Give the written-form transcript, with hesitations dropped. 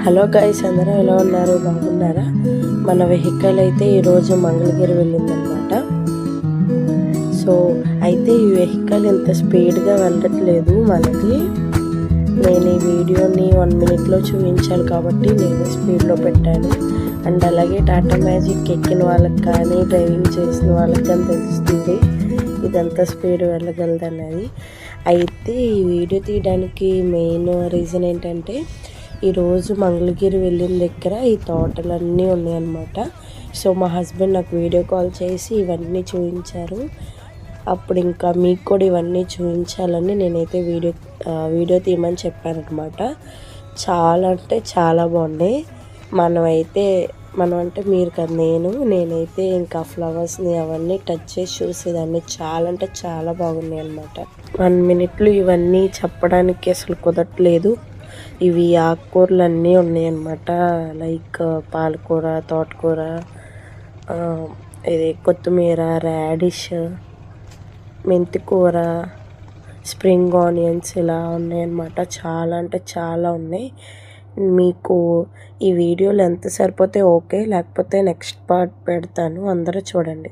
Hello guys, అందరూ ఎలా ఉన్నారు? బాగున్నారా? మన వెహికల్ అయితే ఈరోజు మంగళగిరి వెళ్ళిందనమాట. సో అయితే ఈ వెహికల్ ఇంత స్పీడ్గా వెళ్ళట్లేదు మనకి. నేను ఈ వీడియోని 1 మినిట్లో చూపించాలి కాబట్టి నేను స్పీడ్లో పెట్టాను. అండ్ అలాగే టాటా మ్యాజిక్ ఎక్కిన వాళ్ళకి కానీ డ్రైవింగ్ చేసిన వాళ్ళకి కానీ తెలుస్తుంది ఇదంతా స్పీడ్ వెళ్ళగలదు అనేది. అయితే ఈ వీడియో తీయడానికి మెయిన్ రీజన్ ఏంటంటే, ఈరోజు మంగళగిరి వెళ్ళిన దగ్గర ఈ తోటలన్నీ ఉన్నాయన్నమాట. సో మా హస్బెండ్ నాకు వీడియో కాల్ చేసి ఇవన్నీ చూపించారు. అప్పుడు ఇంకా మీకు కూడా ఇవన్నీ చూపించాలని నేనైతే వీడియో తీయమని చెప్పాను అనమాట. చాలా అంటే చాలా బాగున్నాయి. మనం అంటే మీరు కదా, నేనైతే ఇంకా ఫ్లవర్స్ని అవన్నీ టచ్ చేసి చూసేదాన్ని. చాలా అంటే చాలా బాగున్నాయి అన్నమాట. 1 మినిట్లో ఇవన్నీ చెప్పడానికి అసలు కుదరట్లేదు. ఇవి ఆకుకూరలు అన్నీ ఉన్నాయన్నమాట. లైక్ పాలకూర, తోటకూర, ఇది కొత్తిమీర, రాడిష్, మెంతికూర, స్ప్రింగ్ ఆనియన్స్ ఇలా ఉన్నాయన్నమాట. చాలా అంటే చాలా ఉన్నాయి. మీకు ఈ వీడియోలు ఎంత సరిపోతే ఓకే, లేకపోతే నెక్స్ట్ పార్ట్ పెడతాను, అందరూ చూడండి.